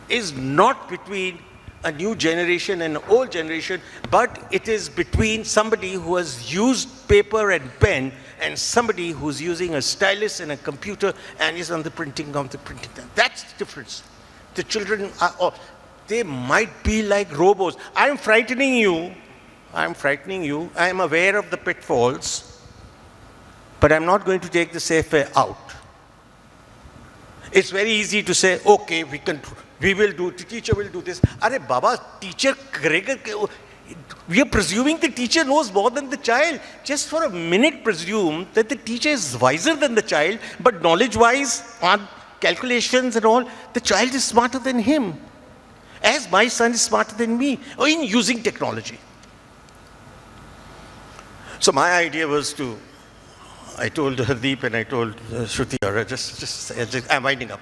is not between a new generation and an old generation, but it is between somebody who has used paper and pen and somebody who's using a stylus and a computer and is on the printing. That's the difference. The children are, they might be like robots. I'm frightening you. I am aware of the pitfalls, but I'm not going to take the safe way out. It's very easy to say, okay, we will do, the teacher will do this. Arey Baba, teacher, we are presuming the teacher knows more than the child. Just for a minute presume that the teacher is wiser than the child, but knowledge-wise, on calculations and all, the child is smarter than him. As my son is smarter than me, or in using technology. So my idea was I told Hardeep and I told Shruti, I'm winding up.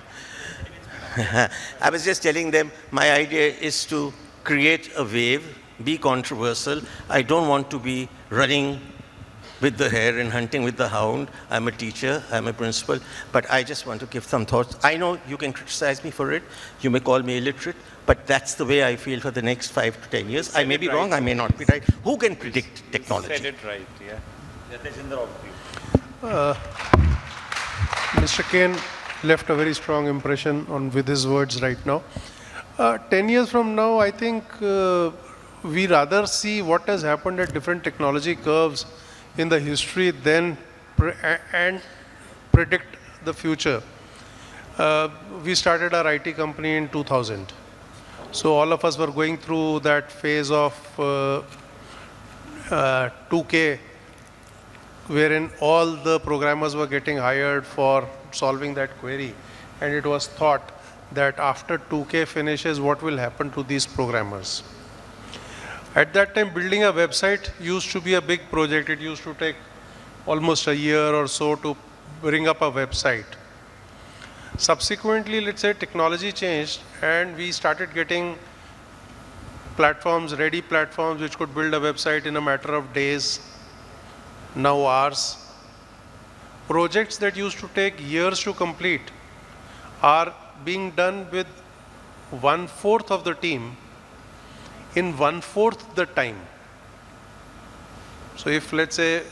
I was just telling them, my idea is to create a wave, be controversial. I don't want to be running with the hare and hunting with the hound. I'm a teacher, I'm a principal, but I just want to give some thoughts. I know you can criticize me for it. You may call me illiterate, but that's the way I feel for the next 5 to 10 years. I may be wrong, I may not be right. Who can predict technology? You said it right, yeah. Tejinder, Mr. Kain left a very strong impression with his words right now. 10 years from now, I think we rather see what has happened at different technology curves in the history than and predict the future. We started our IT company in 2000. So all of us were going through that phase of 2K, wherein all the programmers were getting hired for solving that query. And it was thought that after 2K finishes, what will happen to these programmers? At that time, building a website used to be a big project. It used to take almost a year or so to bring up a website. Subsequently, let's say technology changed and we started getting platforms, ready platforms, which could build a website in a matter of days. now hours. Projects that used to take years to complete are being done with 1/4 of the team in 1/4 the time. So if, let's say,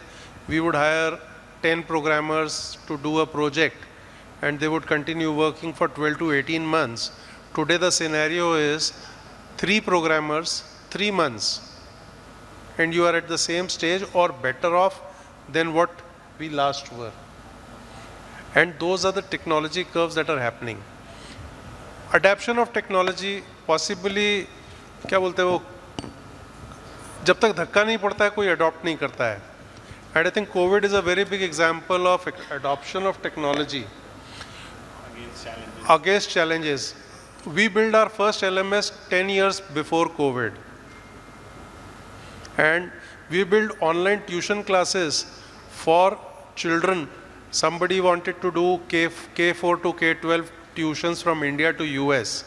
we would hire 10 programmers to do a project and they would continue working for 12 to 18 months, today the scenario is 3 programmers, 3 months, and you are at the same stage or better off than what we last were. And those are the technology curves that are happening. Adaption of technology possibly, क्या बोलते हैं वो, जब तक धक्का नहीं पड़ता है कोई अडॉप्ट नहीं करता है. And I think COVID is a very big example of adoption of technology against challenges. We built our first LMS 10 years before COVID. And we built online tuition classes for children. Somebody wanted to do K4 to K12 tuitions from India to US.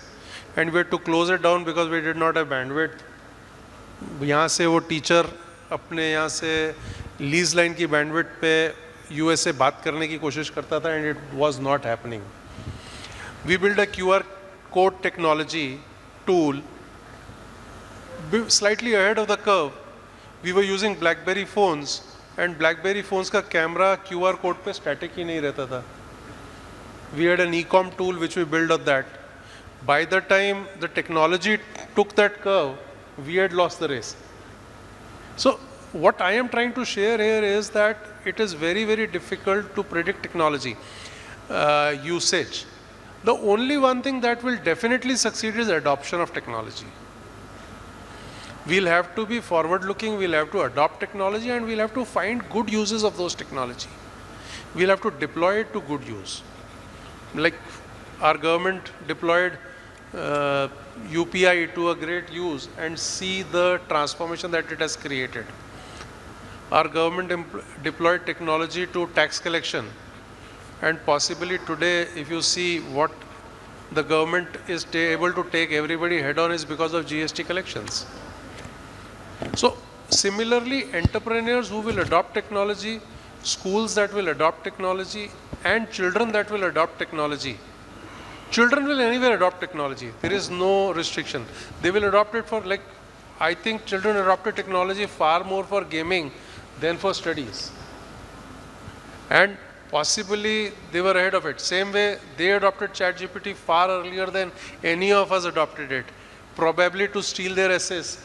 And we had to close it down because we did not have bandwidth. यहाँ से वो teacher अपने यहाँ से lease line की bandwidth पे US से बात करने की कोशिश करता था and it was not happening. We build a QR code technology tool slightly ahead of the curve. We were using BlackBerry phones and BlackBerry phones का कैमरा QR code पे static ही नहीं रहता था. We had an e-com tool which we built of that. By the time the technology took that curve, we had lost the race. So what I am trying to share here is that it is very, very difficult to predict technology usage. The only one thing that will definitely succeed is adoption of technology. We'll have to be forward looking, we'll have to adopt technology, and we'll have to find good uses of those technology. We'll have to deploy it to good use. Like our government deployed UPI to a great use and see the transformation that it has created. Our government deployed technology to tax collection, and possibly today, if you see what the government is able to take everybody head on is because of GST collections. So similarly, entrepreneurs who will adopt technology, schools that will adopt technology, and children that will adopt technology. Children will anywhere adopt technology. There is no restriction. They will adopt it for, like, I think children adopted technology far more for gaming than for studies. And possibly they were ahead of it. Same way they adopted ChatGPT far earlier than any of us adopted it. Probably to steal their essays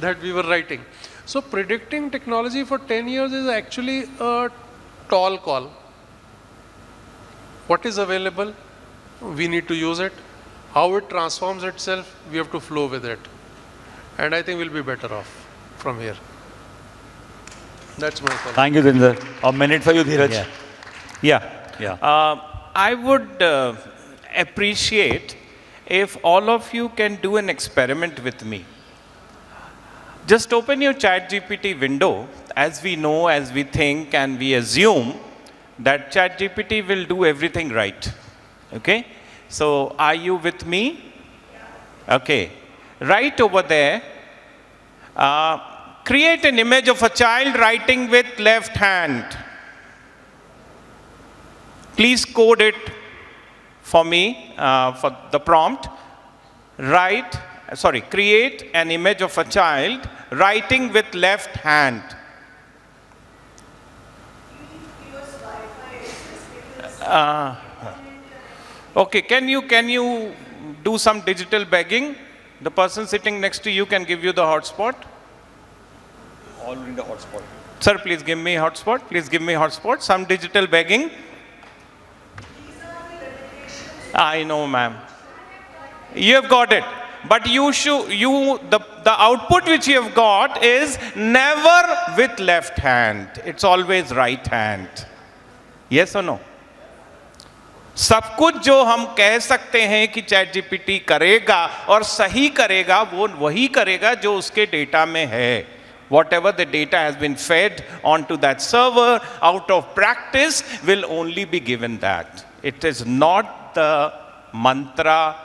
that we were writing. So predicting technology for 10 years is actually a tall call. What is available? We need to use it. How it transforms itself, we have to flow with it. And I think we'll be better off from here. That's my thought. Thank you, Tejinder. A minute for you, Dheeraj. Yeah. I would appreciate if all of you can do an experiment with me. Just open your ChatGPT window. As we know, as we think, and we assume that ChatGPT will do everything right. Okay? So, are you with me? Okay. Right over there, create an image of a child writing with left hand. Please code it for me, for the prompt. Create an image of a child writing with left hand. Okay, can you do some digital begging? The person sitting next to you can give you the hotspot. All in the hotspot. Sir, please give me hotspot. Please give me hotspot. Some digital begging. I know, ma'am. You have got it. But the output which you have got is never with left hand. It's always right hand. Yes or no? सब कुछ जो हम कह सकते हैं कि chat GPT करेगा और सही करेगा, वो वही करेगा जो उसके डेटा में है. Whatever the data has been fed onto that server out of practice will only be given that. It is not the mantra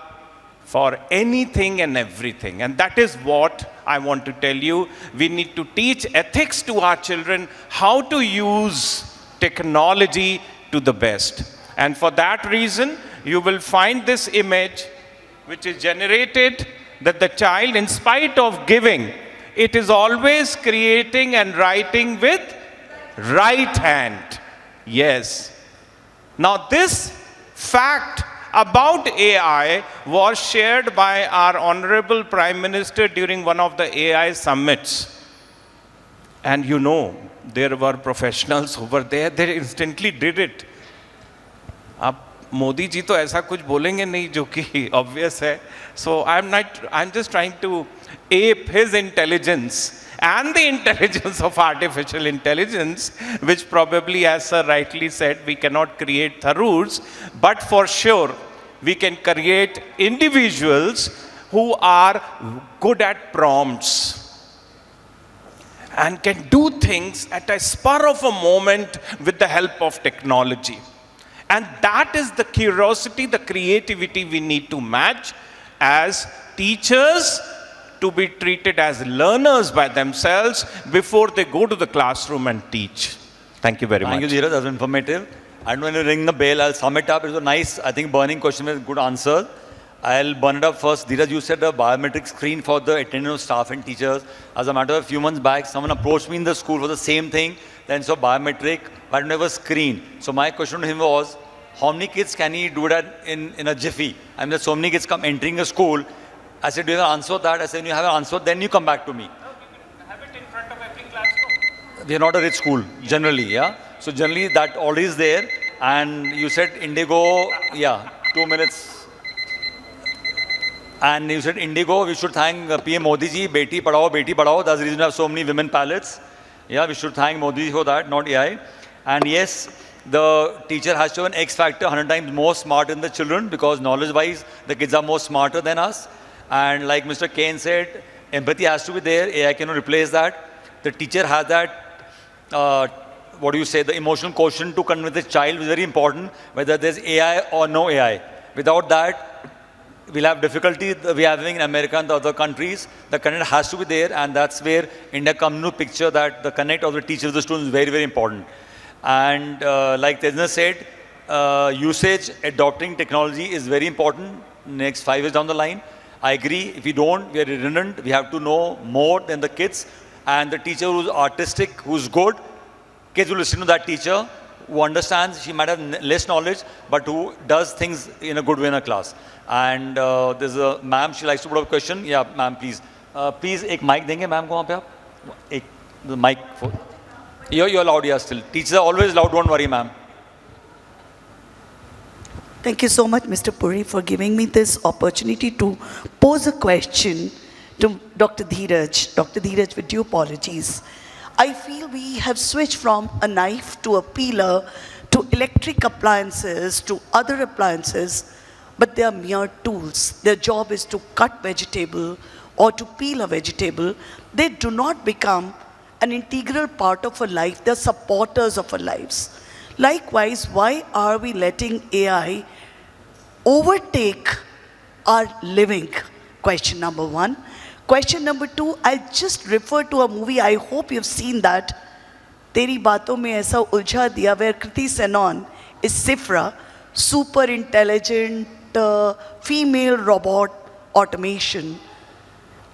for anything and everything. And that is what I want to tell you. We need to teach ethics to our children, how to use technology to the best. And for that reason, you will find this image which is generated that the child, in spite of giving, it is always creating and writing with right hand. Yes. Now this fact about AI was shared by our Honorable Prime Minister during one of the AI summits. And you know, there were professionals over there, they instantly did it. अब मोदी जी तो ऐसा कुछ बोलेंगे नहीं जो कि obvious है. So I'm just trying to ape his intelligence and the intelligence of artificial intelligence, which probably, as Sir rightly said, we cannot create Tharoors, but for sure, we can create individuals who are good at prompts and can do things at a spur of a moment with the help of technology. And that is the curiosity, the creativity we need to match as teachers, to be treated as learners by themselves before they go to the classroom and teach. Thank you very much. Thank you, Dheeraj. That was informative. And when you ring the bell, I'll sum it up. It was a nice, I think, burning question with good answer. I'll burn it up first. Dheeraj, you said a biometric screen for the attendance of staff and teachers. As a matter of a few months back, someone approached me in the school for the same thing. Then saw biometric, but never screen. So my question to him was, how many kids can he do that in a jiffy? I mean, there's so many kids come entering a school. I said, do you have an answer that? I said, when you have an answer, then you come back to me. No, we can have it in front of every classroom. We are not a rich school, generally, yeah? So generally, that already is there. And you said Indigo, yeah, 2 minutes. And you said Indigo, we should thank PM Modi ji, Beti Padhao, Beti Padhao. That's the reason we have so many women pilots. Yeah, we should thank Modi ji for that, not AI. And yes, the teacher has to have an X factor, 100 times more smart than the children, because knowledge-wise, the kids are more smarter than us. And like Mr. Kain said, empathy has to be there. AI cannot replace that. The teacher has that, what do you say, the emotional quotient to convey the child is very important, whether there's AI or no AI. Without that, we'll have difficulty we are having in America and the other countries. The connect has to be there, and that's where India comes into picture, that the connect of the teacher with the students is very, very important. And like Tejinder said, usage, adopting technology is very important next 5 years down the line. I agree, if we don't, we are redundant. We have to know more than the kids. And the teacher who's artistic, who's good, kids will listen to that teacher, who understands, she might have less knowledge, but who does things in a good way in a class. And there's a ma'am, she likes to put up a question. Yeah, ma'am, please. Please, एक mic देंगे ma'am को वहाँ पे आप? एक, the mic for, you're loud, yeah, still. Teachers are always loud, don't worry, ma'am. Thank you so much, Mr. Puri, for giving me this opportunity to pose a question to Dr. Dheeraj. Dr. Dheeraj, with due apologies. I feel we have switched from a knife to a peeler to electric appliances to other appliances, but they are mere tools. Their job is to cut vegetable or to peel a vegetable. They do not become an integral part of our life. They're supporters of our lives. Likewise, why are we letting AI overtake our living? Question number one. Question number two, I'll just refer to a movie, I hope you've seen that. Teri Baaton Mein Aisa Uljha Diya, where Kriti Senon is Sifra, super intelligent female robot automation.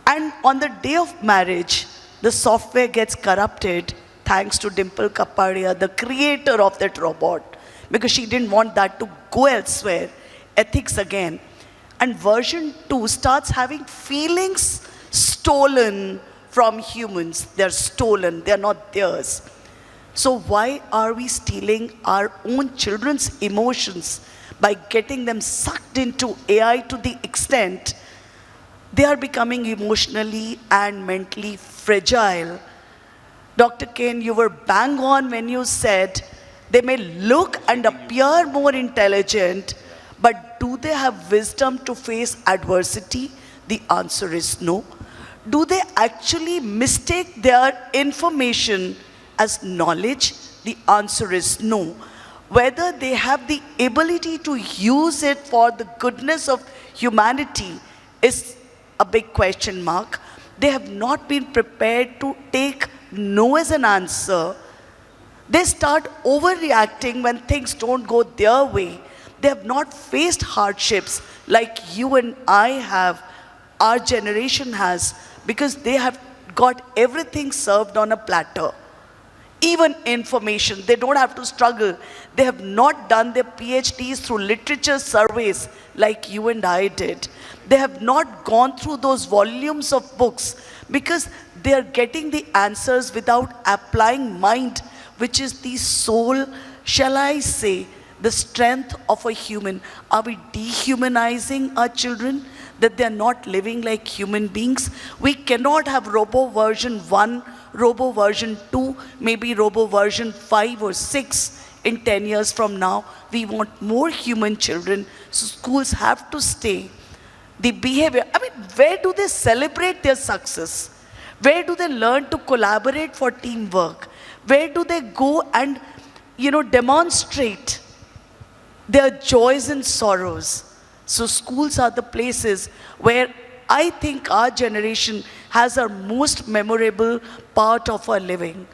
And on the day of marriage, the software gets corrupted thanks to Dimple Kapadia, the creator of that robot, because she didn't want that to go elsewhere. Ethics again. And version 2 starts having feelings stolen from humans. They're stolen, they're not theirs. So why are we stealing our own children's emotions by getting them sucked into AI to the extent they are becoming emotionally and mentally fragile? Dr. Kain, you were bang on when you said they may look and appear more intelligent, but do they have wisdom to face adversity? The answer is no. Do they actually mistake their information as knowledge? The answer is no. Whether they have the ability to use it for the goodness of humanity is a big question mark. They have not been prepared to take no as an answer. They start overreacting when things don't go their way. They have not faced hardships like you and I have, our generation has, because they have got everything served on a platter. Even information, they don't have to struggle. They have not done their PhDs through literature surveys like you and I did. They have not gone through those volumes of books because they are getting the answers without applying mind, which is the soul, shall I say, the strength of a human. Are we dehumanizing our children, that they are not living like human beings? We cannot have Robo version 1, Robo version 2, maybe Robo version 5 or 6 in 10 years from now. We want more human children, so schools have to stay. The behavior, I mean, where do they celebrate their success? Where do they learn to collaborate for teamwork? Where do they go and, demonstrate their joys and sorrows? So schools are the places where I think our generation has our most memorable part of our living.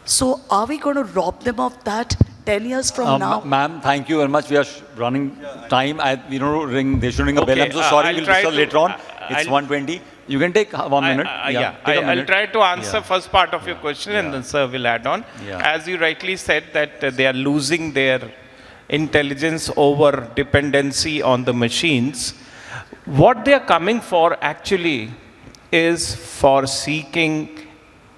So are we going to rob them of that 10 years from now? Ma'am, thank you very much. We are running time. They should ring a bell. Okay, I'm so sorry. I'll We'll try discuss to- later on. It's I'll- 1:20. You can take 1 minute. Take a I'll minute. try to answer Yeah. first part of your question and then sir will add on. Yeah. As you rightly said that they are losing their intelligence over dependency on the machines. What they are coming for actually is for seeking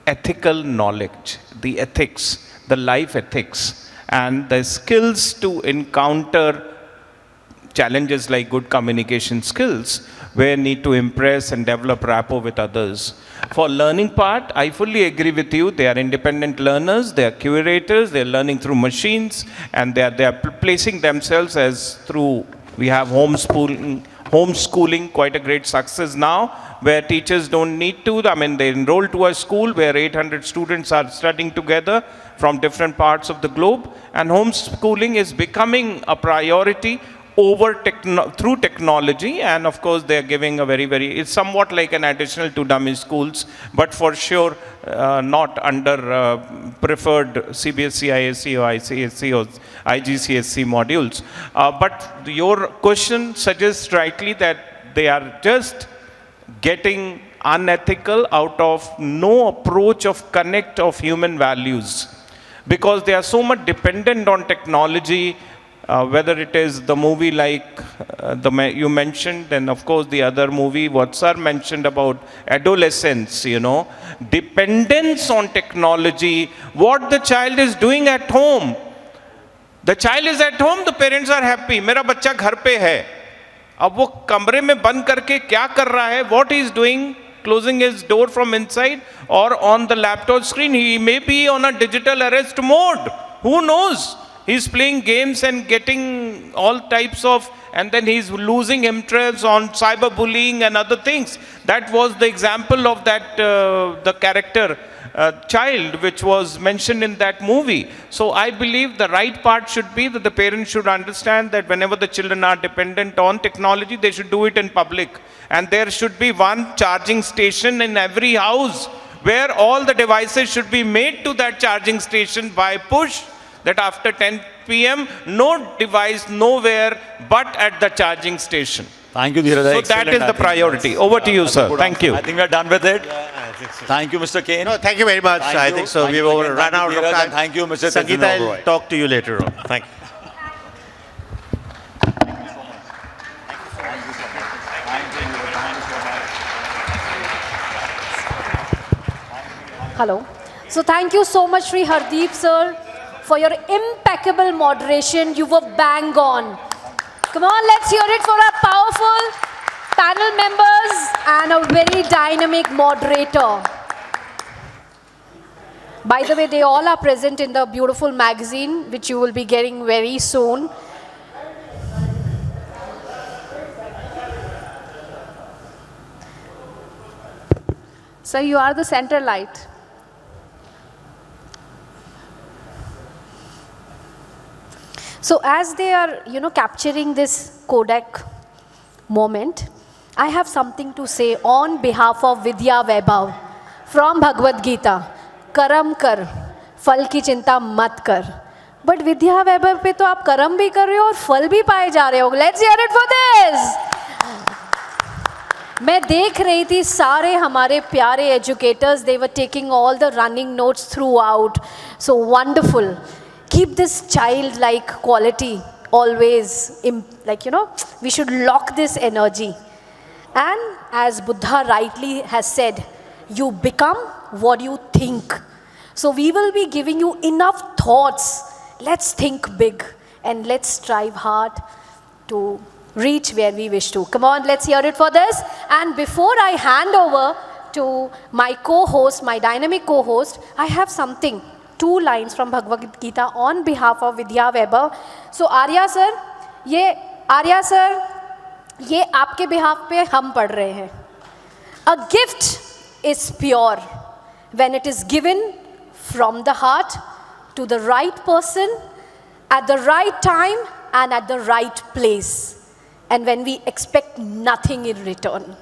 ethical knowledge, the ethics, the life ethics, and the skills to encounter challenges like good communication skills, where need to impress and develop rapport with others. For learning part, I fully agree with you. They are independent learners, they are curators, they are learning through machines, and they are placing themselves as through, we have homeschooling, quite a great success now, where teachers don't need to, they enroll to a school where 800 students are studying together from different parts of the globe, and homeschooling is becoming a priority through technology, and of course they are giving a it's somewhat like an additional to dummy schools, but for sure not under preferred CBSE, ISC or ICSC or IGCSE modules. But your question suggests rightly that they are just getting unethical out of no approach of connect of human values, because they are so much dependent on technology. Whether it is the movie like you mentioned, and of course the other movie what sir mentioned about adolescence, dependence on technology, what the child is doing at home. The child is at home, the parents are happy, मेरा बच्चा घर पे है, अब वो कमरे में बंद करके क्या कर रहा है, what he is doing, closing his door from inside or on the laptop screen, he may be on a digital arrest mode, who knows. He's playing games and getting all types of, and then he's losing interest on cyberbullying and other things. That was the example of that, the character child, which was mentioned in that movie. So I believe the right part should be that the parents should understand that whenever the children are dependent on technology, they should do it in public. And there should be one charging station in every house, where all the devices should be made to that charging station by push, that after 10 p.m., no device, nowhere, but at the charging station. Thank you, Dheeraj. So Excellent. that is the priority. Over to you, sir. Thank you. I think we are done with it. I think so. Thank you, Mr. Kain. No, thank you very much. Thank I you. think so. Thank We've you again. run Thank you, out of Dheeraj, time. and thank you, Mr. Sangeeta, Tejinder, I'll Oberoi. talk to you later on. Thank you. Hello. So thank you so much, Shri Hardeep sir, for your impeccable moderation. You were bang on. Come on, let's hear it for our powerful panel members and a very dynamic moderator. By the way, they all are present in the beautiful magazine, which you will be getting very soon. So you are the center light. So as they are, capturing this codec, moment, I have something to say on behalf of Vidya Vaibhav from Bhagavad Gita. Karam kar, फल की चिंता मत कर. But Vidya Vaibhav पे तो आप कर्म भी कर रहे हो और फल भी पाए जा रहे हो. Let's hear it for this. मैं देख रही थी सारे हमारे प्यारे educators, they were taking all the running notes throughout. So wonderful. Keep this childlike quality always, we should lock this energy. And as Buddha rightly has said, you become what you think. So we will be giving you enough thoughts. Let's think big and let's strive hard to reach where we wish to. Come on, let's hear it for this. And before I hand over to my co-host, my dynamic co-host, I have something, 2 lines from Bhagavad Gita on behalf of Vidya Vaibhav. So Arya sir, ये आपके behalf पे हम पढ़ रहे हैं. A gift is pure when it is given from the heart to the right person at the right time and at the right place, and when we expect nothing in return.